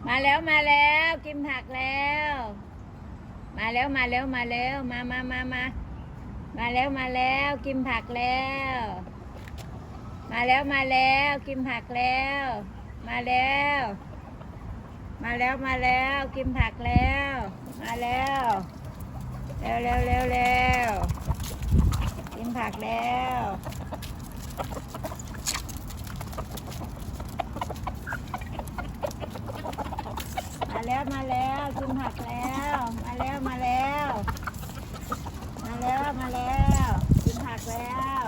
มาแล้วมาแล้วกินผักแล้ว มาแล้วมาแล้วมาแล้วมาแล้วมาแล้วกินผักแล้ว มาแล้วมาแล้วกินผักแล้ว มาแล้วมาแล้วกินผักแล้ว มาแล้วเร็วกินผักแล้วมาแล้วกินผักแล้วมาแล้วกินผักแล้ว